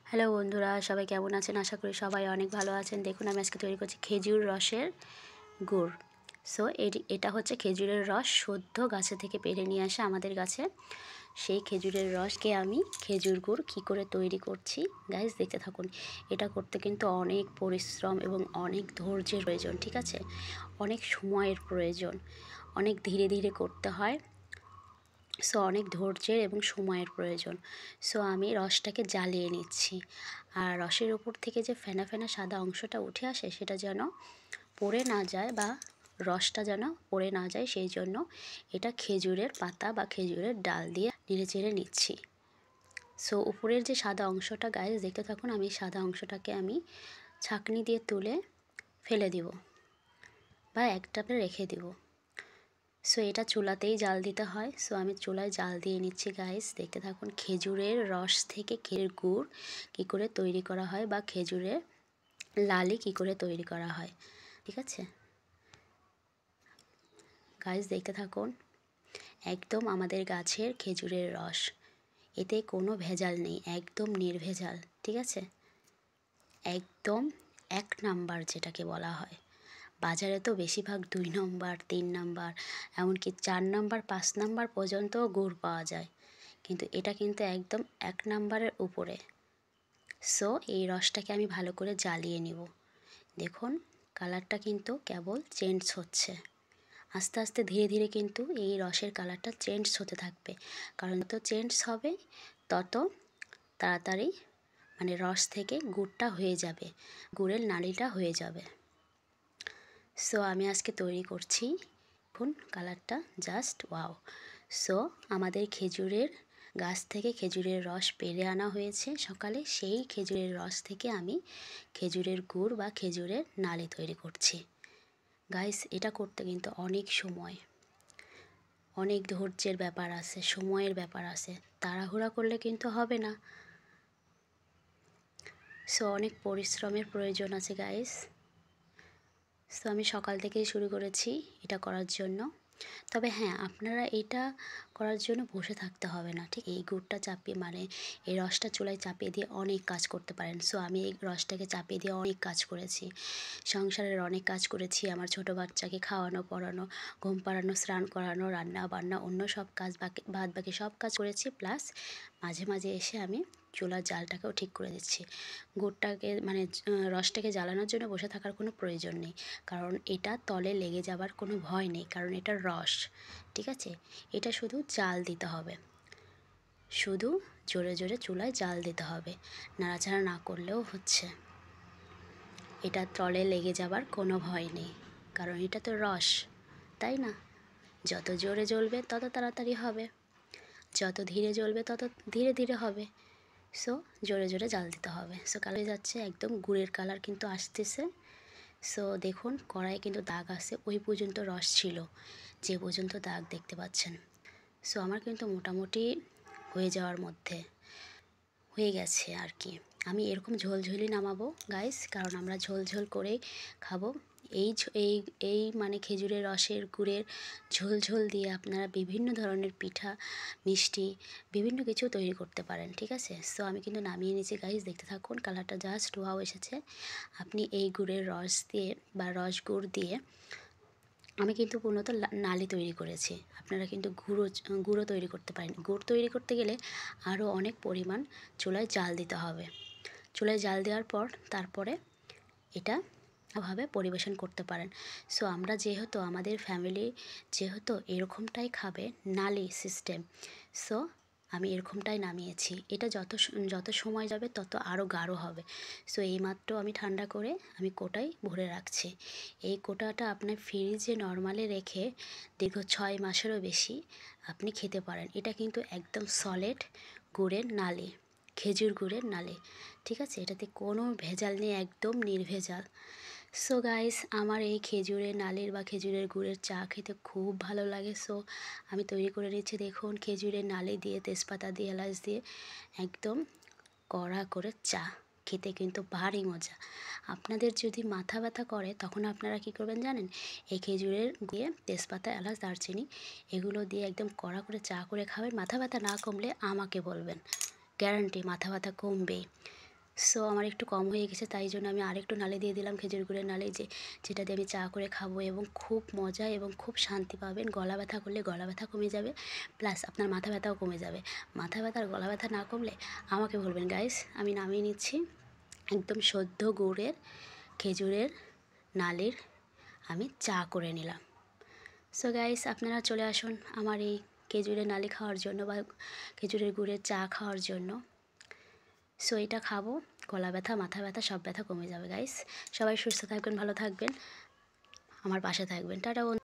Hello বন্ধুরা, সবাই কেমন আছেন? আশা করি সবাই অনেক ভালো আছেন। দেখুন আমি আজকে তৈরি করছি খেজুর রসের গুড়। সো এটা হচ্ছে খেজুরের রস সদ্য গাছে থেকে পেড়ে নিয়ে আসা আমাদের গাছে। সেই খেজুরের রসকে আমি খেজুর গুড় কী করে তৈরি করছি গাইস দেখতে থাকুন। এটা করতে কিন্তু অনেক পরিশ্রম এবং অনেক ধৈর্যের প্রয়োজন, ঠিক আছে? অনেক সময়ের প্রয়োজন, অনেক ধীরে ধীরে করতে হয়। সো অনেক ধৈর্যের এবং সময়ের প্রয়োজন। সো আমি রসটাকে জ্বালিয়ে নিচ্ছি, আর রসের ওপর থেকে যে ফেনা ফেনা সাদা অংশটা উঠে আসে সেটা যেন পড়ে না যায় বা রসটা যেন পড়ে না যায়, সেই জন্য এটা খেজুরের পাতা বা খেজুরের ডাল দিয়ে নেড়ে চেড়ে নিচ্ছি। সো উপরের যে সাদা অংশটা গায়ে দেখতে থাকুন, আমি সাদা অংশটাকে আমি ছাঁকনি দিয়ে তুলে ফেলে দিব বা একটা রেখে দিব। সো এটা চুলাতেই জাল দিতে হয়। সো আমি চুলায় জাল দিয়ে নিচ্ছি গাইস, দেখতে থাকুন খেজুরের রস থেকে খেজুরের গুড় কী করে তৈরি করা হয় বা খেজুরের লালি কী করে তৈরি করা হয়, ঠিক আছে গাইস দেখতে থাকুন। একদম আমাদের গাছের খেজুরের রস, এতে কোনো ভেজাল নেই, একদম নির্ভেজাল, ঠিক আছে? একদম এক নাম্বার যেটাকে বলা হয়। বাজারে তো বেশিরভাগ 2 নম্বর 3 নাম্বার এমনকি 4 নাম্বার 5 নাম্বার পর্যন্ত গুড় পাওয়া যায়, কিন্তু এটা কিন্তু একদম 1 নাম্বারের উপরে। সো এই রসটাকে আমি ভালো করে জ্বালিয়ে নিব। দেখুন কালারটা কিন্তু কেবল চেঞ্জ হচ্ছে, আস্তে আস্তে ধীরে ধীরে কিন্তু এই রসের কালারটা চেঞ্জ হতে থাকবে, কারণ যত চেঞ্জ হবে তত তাড়াতাড়ি মানে রস থেকে গুড়টা হয়ে যাবে, গুড়ের নাড়িটা হয়ে যাবে। সো আমি আজকে তৈরি করছি, দেখুন কালারটা জাস্ট ওয়াও। সো আমাদের খেজুরের গাছ থেকে খেজুরের রস পেড়ে আনা হয়েছে সকালে, সেই খেজুরের রস থেকে আমি খেজুরের গুড় বা খেজুরের নালি তৈরি করছি গাইস। এটা করতে কিন্তু অনেক সময়, অনেক ধৈর্যের ব্যাপার আছে, সময়ের ব্যাপার আছে, তাড়াহুড়া করলে কিন্তু হবে না। সো অনেক পরিশ্রমের প্রয়োজন আছে গাইস। সো আমি সকাল থেকেই শুরু করেছি এটা করার জন্য। তবে হ্যাঁ, আপনারা এটা করার জন্য বসে থাকতে হবে না, ঠিক? এই গুড়টা চাপিয়ে মানে এই রসটা চুলায় চাপিয়ে দিয়ে অনেক কাজ করতে পারেন। সো আমি এই রসটাকে চাপিয়ে দিয়ে অনেক কাজ করেছি, সংসারের অনেক কাজ করেছি। আমার ছোটো বাচ্চাকে খাওয়ানো, পড়ানো, ঘুম পাড়ানো, স্নান করানো, রান্না বান্না, অন্য সব কাজ বাদ বাকি সব কাজ করেছি। প্লাস মাঝে মাঝে এসে আমি চুলার জালটাকেও ঠিক করে দিচ্ছি। গুড়টাকে মানে রসটাকে জ্বালানোর জন্য বসে থাকার কোনো প্রয়োজন নেই, কারণ এটা তলে লেগে যাবার কোনো ভয় নেই, কারণ এটা রস, ঠিক আছে? এটা শুধু জাল দিতে হবে, শুধু জোরে জোরে চুলায় জাল দিতে হবে, নাড়াচাড়া না করলেও হচ্ছে। এটা তলে লেগে যাবার কোনো ভয় নেই, কারণ এটা তো রস, তাই না? যত জোরে জ্বলবে তত তাড়াতাড়ি হবে, যত ধীরে জ্বলবে তত ধীরে ধীরে হবে। সো জোরে জোরে জাল দিতে হবে। সো কালার যাচ্ছে একদম গুড়ের কালার কিন্তু আসতেছে। সো দেখুন কড়াইয়ে কিন্তু দাগ আছে, ওই পর্যন্ত রস ছিল যে পর্যন্ত দাগ দেখতে পাচ্ছেন। সো আমার কিন্তু মোটামুটি হয়ে যাওয়ার মধ্যে হয়ে গেছে আর কি। আমি এরকম ঝোলঝোলই নামাবো গাইস, কারণ আমরা ঝোলঝোল করেই খাবো। এই মানে খেজুরের রসের গুড়ের ঝোল দিয়ে আপনারা বিভিন্ন ধরনের পিঠা, মিষ্টি, বিভিন্ন কিছু তৈরি করতে পারেন, ঠিক আছে? সো আমি কিন্তু নামিয়ে নিয়েছি গাইস, দেখতে থাকুন কালারটা জাস্ট ওয়াও এসেছে। আপনি এই গুড়ের রস দিয়ে বা রস গুড় দিয়ে আমি কিন্তু মূলত নালি তৈরি করেছি, আপনারা কিন্তু গুঁড়ো তৈরি করতে পারেন। গুড় তৈরি করতে গেলে আরও অনেক পরিমাণ চুলায় জাল দিতে হবে। চুলায় জাল দেওয়ার পর তারপরে এটা ভাবে পরিবেশন করতে পারেন। সো আমরা যেহেতু আমাদের ফ্যামিলি যেহেতু এরকমটাই খাবে, নালি সিস্টেম, সো আমি এরকমটাই নামিয়েছি। এটা যত সময় যাবে তত আরও গাঢ় হবে। সো এইমাত্র আমি ঠান্ডা করে আমি কোটায় ভরে রাখছি। এই কোটাটা আপনার ফ্রিজে নরমালে রেখে দীর্ঘ 6 মাসেরও বেশি আপনি খেতে পারেন। এটা কিন্তু একদম সলিড গুড়ের নালি, খেজুর গুড়ের নালি, ঠিক আছে? এটাতে কোনো ভেজাল নেই, একদম নির্ভেজাল। সো গাইস আমার এই খেজুরের নালির বা খেজুরের গুড়ের চা খেতে খুব ভালো লাগে। সো আমি তৈরি করে নিচ্ছি, দেখুন খেজুরের নালি দিয়ে, তেজপাতা দিয়ে, এলাচ দিয়ে একদম কড়া করে চা খেতে কিন্তু ভারী মজা। আপনাদের যদি মাথা ব্যথা করে তখন আপনারা কী করবেন জানেন? এই খেজুরের দিয়ে তেজপাতা, এলাচ, দারচিনি এগুলো দিয়ে একদম কড়া করে চা করে খাবেন। মাথা ব্যথা না কমলে আমাকে বলবেন, গ্যারান্টি মাথা ব্যথা কমবেই। সো আমার একটু কম হয়ে গেছে, তাই জন্য আমি আরেকটু নালি দিয়ে দিলাম, খেজুর গুড়ের নালি, যেটা দিয়ে আমি চা করে খাবো এবং খুব মজা এবং খুব শান্তি পাবেন। গলা ব্যথা করলে গলা ব্যথা কমে যাবে, প্লাস আপনার মাথা ব্যথাও কমে যাবে। মাথা ব্যথা আর গলা ব্যথা না কমলে আমাকে বলবেন গাইস। আমি নামিয়ে নিচ্ছি। একদম শুদ্ধ গুড়ের খেজুরের নালির আমি চা করে নিলাম। সো গাইস, আপনারা চলে আসুন আমার এই খেজুরের নালি খাওয়ার জন্য বা খেজুরের গুড়ের চা খাওয়ার জন্য। সো এটা খাবো, গলা ব্যথা, মাথা ব্যথা সব ব্যথা কমে যাবে গাইস। সবাই সুস্থ থাকবেন, ভালো থাকবেন, আমার পাশে থাকবেন। টাটা বন্ধু।